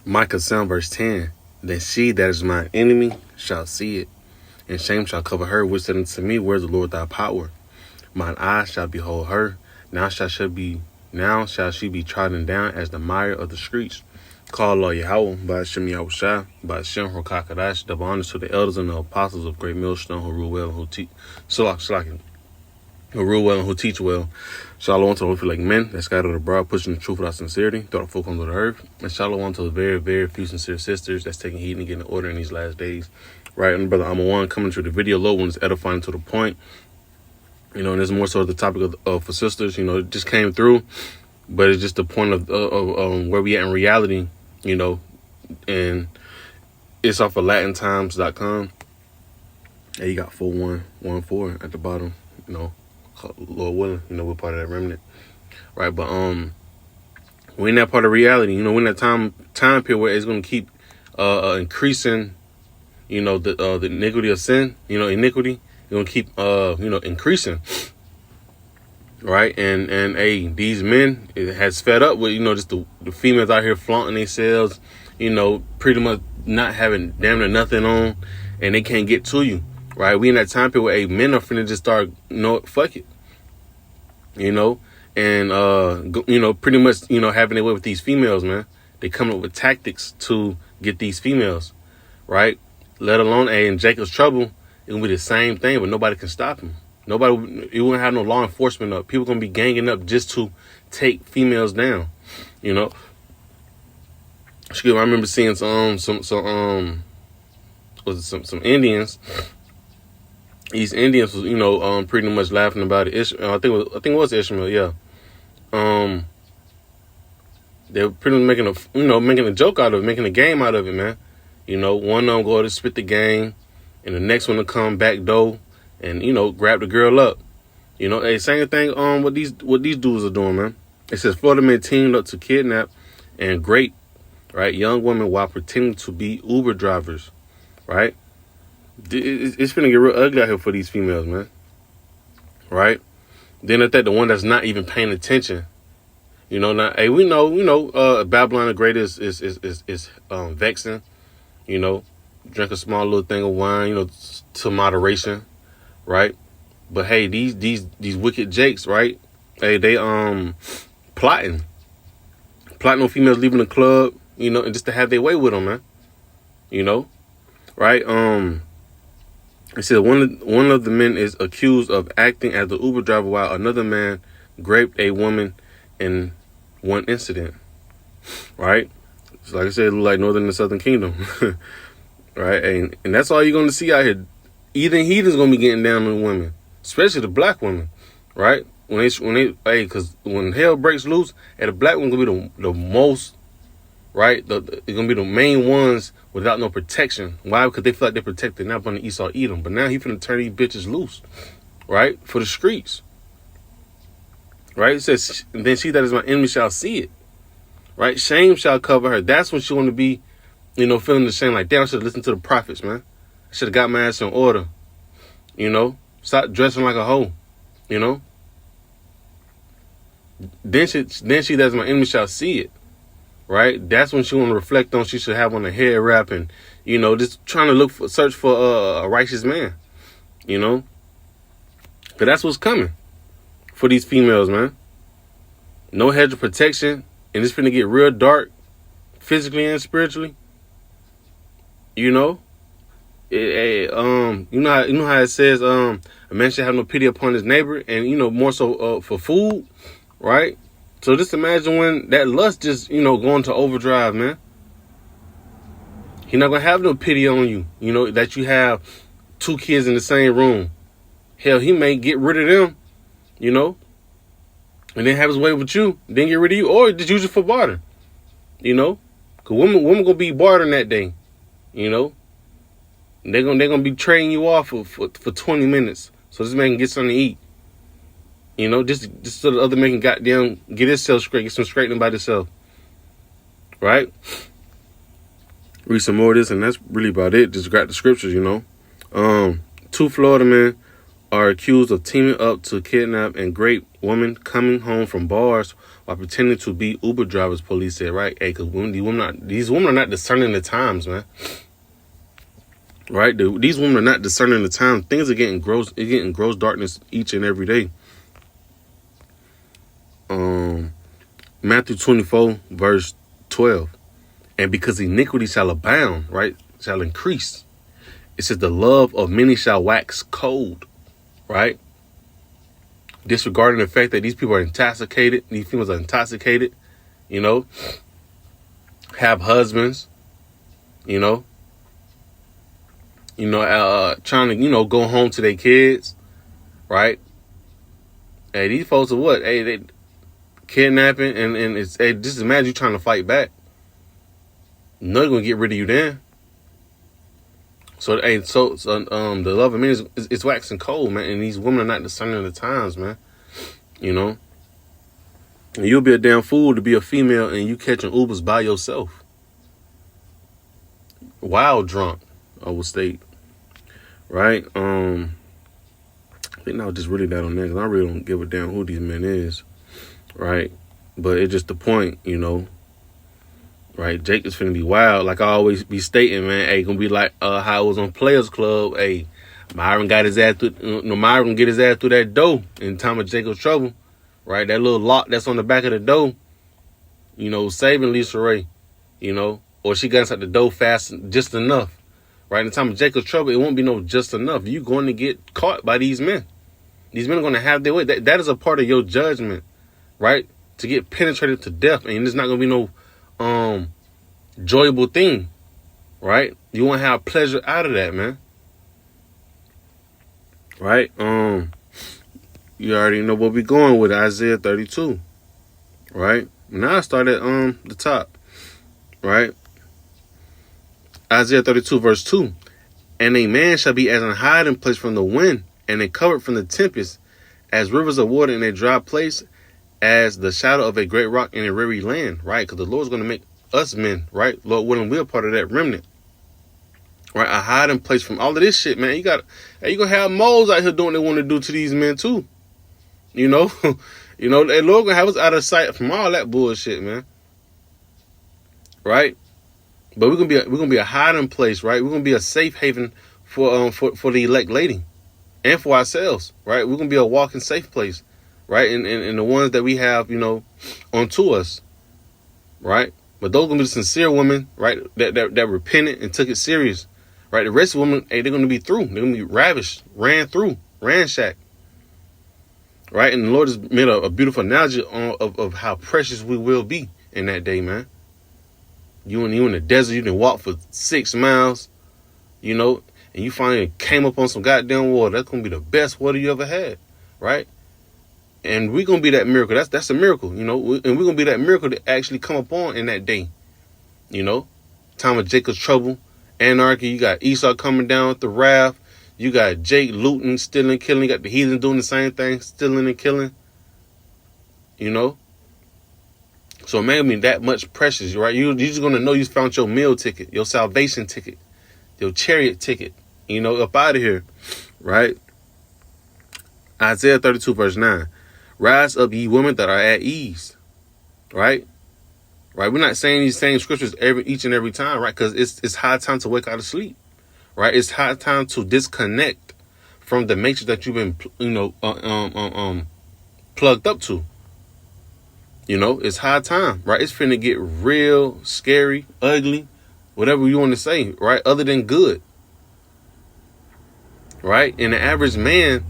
Micah 7 verse 10. Then she that is my enemy shall see it, and shame shall cover her which said unto me, where is the Lord thy power? Mine eyes shall behold her. Now shall she be trodden down as the mire of the streets. Call Lord Yahweh, by Hashem Yahushua, by Hashem Hokakadash, double honors to the elders and the apostles of Great Millstone who rule well and who teach. Who rule well and who teach well. Shalom to the like men that scattered abroad, pushing the truth without sincerity, throughout the folk on the earth. And shalom to the very, very few sincere sisters that's taking heed and getting order in these last days. Right, and brother One coming to the video. Low one's edifying to the point. And there's more so the topic of for sisters. It just came through, but it's just the point of where we at in reality. And it's off of LatinTimes.com. And you got 4114 at the bottom. Lord willing, we're part of that remnant, right? But we're in that part of reality. We're in that time period where it's going to keep increasing. The iniquity of sin. Iniquity is going to keep increasing, right? And these men, it has fed up with just the females out here flaunting themselves, pretty much not having damn near nothing on, and they can't get to you. Right, we in that time period where men are finna just start, fuck it, and pretty much, having their way with these females, man. They coming up with tactics to get these females, right? Let alone, in Jacob's trouble, it will be the same thing, but nobody can stop him. It won't have no law enforcement up. People gonna be ganging up just to take females down, Excuse me, I remember seeing some Indians. These Indians was, pretty much laughing about it. I think it was Ishmael, yeah. They were pretty much making a joke out of it, making a game out of it, man. One of them go to spit the game, and the next one to come back door and grab the girl up. Same thing. What these dudes are doing, man. It says Florida men teamed up to kidnap and rape, right, young women while pretending to be Uber drivers, right. It's finna get real ugly out here for these females, man. Right? Then at that, the one that's not even paying attention. Now, hey, we know, Babylon the Great is vexing. Drink a small little thing of wine, to moderation, right? But hey, these wicked jakes, right? Hey, they plotting on females leaving the club, and just to have their way with them, man. Right? It said one of the men is accused of acting as the Uber driver while another man raped a woman in one incident. Right? So like I said, it look like Northern and Southern Kingdom. Right? And that's all you're going to see out here. Either heathens going to be getting down on women, especially the black women. Right? Because when hell breaks loose, the black one's going to be the most, right? They're going to be the main ones without no protection. Why? Because they feel like they're protected. Not going to Esau Edom. But now he finna turn these bitches loose, right? For the streets. Right? It says, then she that is my enemy shall see it. Right? Shame shall cover her. That's when she want to be, feeling the shame. Like, damn, I should have listened to the prophets, man. I should have got my ass in order. Stop dressing like a hoe. Then she that is my enemy shall see it. Right? That's when she want to reflect on she should have on a head wrap and, just trying to search for a righteous man. Because that's what's coming for these females, man. No hedge of protection, and it's finna get real dark, physically and spiritually. You know how it says a man should have no pity upon his neighbor, and more so for food, right? So just imagine when that lust just, going to overdrive, man. He's not going to have no pity on you, that you have two kids in the same room. Hell, he may get rid of them, and then have his way with you, then get rid of you, or just use it for barter, Because women going to be bartering that day, They're gonna be trading you off for 20 minutes so this man can get something to eat. Just so the other man can get himself straight, get some straightening by himself. Right? Read some more of this, and that's really about it. Just grab the scriptures, Two Florida men are accused of teaming up to kidnap and rape women coming home from bars while pretending to be Uber drivers, police said, right? Hey, because these women are not discerning the times, man. Right? These women are not discerning the times. Things are getting gross. It's getting gross darkness each and every day. Matthew 24, verse 12. And because iniquity shall abound, right, shall increase. It says the love of many shall wax cold, right? Disregarding the fact that these people are intoxicated, these females are intoxicated, you know, have husbands, you know, trying to, go home to their kids, right? Hey, these folks are what? Hey, they kidnapping and it's, hey, just imagine you trying to fight back. No, they're gonna get rid of you then. So, hey, the love of men is waxing cold, man, and these women are not discerning the times, man. And you'll be a damn fool to be a female and you catching Ubers by yourself. Wild drunk, I will state. Right? I think I'll just really that on that because I really don't give a damn who these men is. Right? But it's just the point, Right? Jake is finna be wild. Like I always be stating, man. Hey, gonna be like how it was on Players Club. Hey, Myron got his ass through. Myron get his ass through that door in time of Jacob's trouble. Right? That little lock that's on the back of the door. Saving Lisa Ray. Or she got inside the door fast just enough. Right? In the time of Jacob's trouble, it won't be no just enough. You're going to get caught by these men. These men are going to have their way. That is a part of your judgment. Right? To get penetrated to death. And it's not going to be no enjoyable thing, right? You want to have pleasure out of that, man. Right? You already know where we're going with Isaiah 32, right? Now I start at the top, right? Isaiah 32 verse 2. And a man shall be as an hiding place from the wind, and a covert from the tempest, as rivers of water in a dry place, as the shadow of a great rock in a weary land, right? Because the Lord's going to make us men, right? Lord willing, we're part of that remnant, right? A hiding place from all of this shit, man. You gonna have moles out here doing what they want to do to these men too, and Lord gonna have us out of sight from all that bullshit, man, right? But we're gonna be a hiding place, right? We're gonna be a safe haven for the elect lady and for ourselves, right? We're gonna be a walking safe place, right? And the ones that we have, onto us, right? But those gonna be the sincere women, right? That repented and took it serious, right? The rest of women, hey, they're gonna be through. They're gonna be ravished, ransacked, right? And the Lord has made a beautiful analogy of how precious we will be in that day, man. You in the desert, you didn't walk for 6 miles, and you finally came up on some goddamn water. That's gonna be the best water you ever had, right? And we're going to be that miracle. That's a miracle, and we're going to be that miracle that actually come upon in that day, time of Jacob's trouble, anarchy. You got Esau coming down with the wrath. You got Jake looting, stealing, killing. You got the heathen doing the same thing, stealing and killing, So it made me that much precious, right? You're just going to know you found your meal ticket, your salvation ticket, your chariot ticket, up out of here, right? Isaiah 32 verse 9. Rise up, ye women that are at ease. Right? We're not saying these same scriptures each and every time, right? Because it's high time to wake out of sleep. Right? It's high time to disconnect from the matrix that you've been, plugged up to. It's high time, right? It's finna get real, scary, ugly, whatever you want to say, right? Other than good. Right? And the average man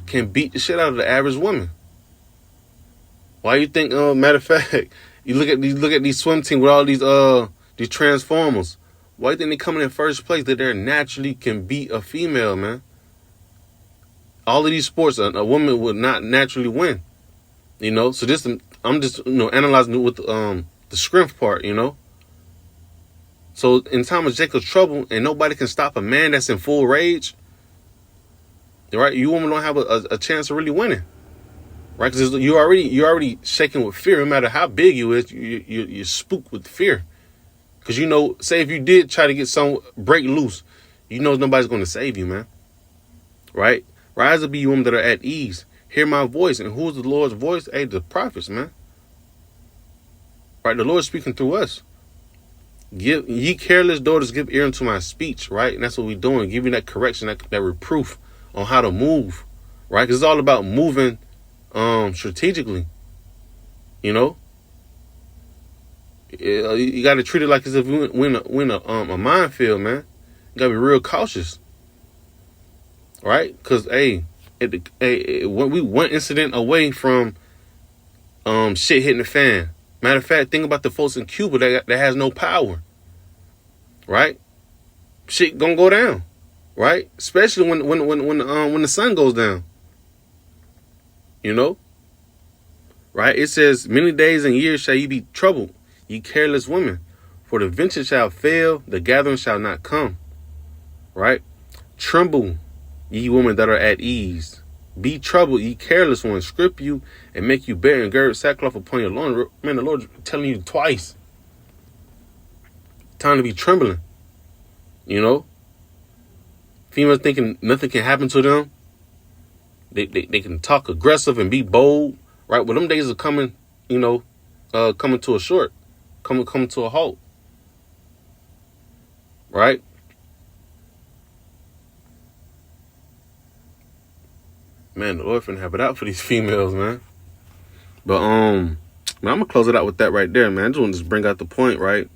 can beat the shit out of the average woman. Why you think? Matter of fact, you look at these swim teams with all these transformers. Why you think they coming in first place? That they naturally can beat a female, man. All of these sports, a woman would not naturally win. So this I'm just analyzing it with the strength part. So in time of Jacob's trouble, and nobody can stop a man that's in full rage. Right, you women don't have a chance of really winning. Right, because you're already shaking with fear. No matter how big you is, you're spooked with fear. Because say if you did try to break loose, nobody's going to save you, man. Right? Rise up, be you women that are at ease. Hear my voice. And who's the Lord's voice? Hey, the prophets, man. Right? The Lord is speaking through us. Give ye careless daughters, give ear unto my speech, right? And that's what we're doing, giving that correction, that reproof on how to move, right? Because it's all about moving strategically, you know? You got to treat it like as if we're in a minefield, man. You got to be real cautious, right? Because, when we one incident away from shit hitting the fan. Matter of fact, think about the folks in Cuba that has no power, right? Shit gonna go down, right? Especially when the sun goes down, you know, right? It says, "Many days and years shall ye be troubled, ye careless women, for the venture shall fail, the gathering shall not come." Right? Tremble, ye women that are at ease. Be troubled, ye careless ones. Strip you and make you bare and gird sackcloth upon your loins. Man, the Lord telling you twice. Time to be trembling. You know? Females thinking nothing can happen to them. They can talk aggressive and be bold. Right? Well, them days are coming, coming to a short. Coming to a halt. Right? Man, the Lord finna have it out for these females, man. But man, I'm gonna close it out with that right there, man. I just want to bring out the point, right?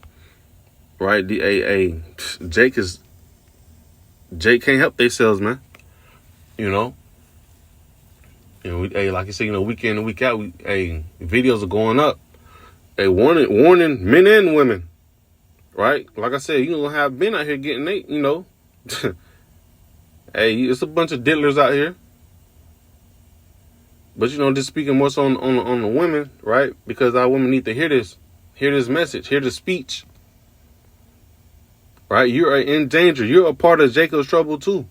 Right? Jake can't help themselves, man. Like you said, week in and week out, videos are going up. Warning men and women, right? Like I said, you gonna have men out here getting it's a bunch of diddlers out here. But just speaking more so on the women, right? Because our women need to hear this message, hear the speech, right? You are in danger. You're a part of Jacob's trouble too.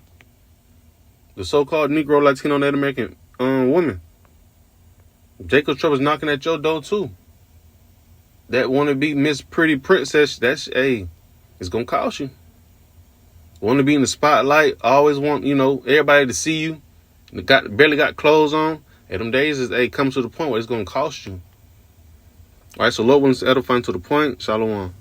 The so-called Negro, Latino, Native American women. Jacob's trouble is knocking at your door too. That want to be Miss Pretty Princess, it's gonna cost you. Want to be in the spotlight? Always want everybody to see you. Barely got clothes on. And them days comes to the point where it's going to cost you. All right, so Lord wants to edify to the point. Shalom.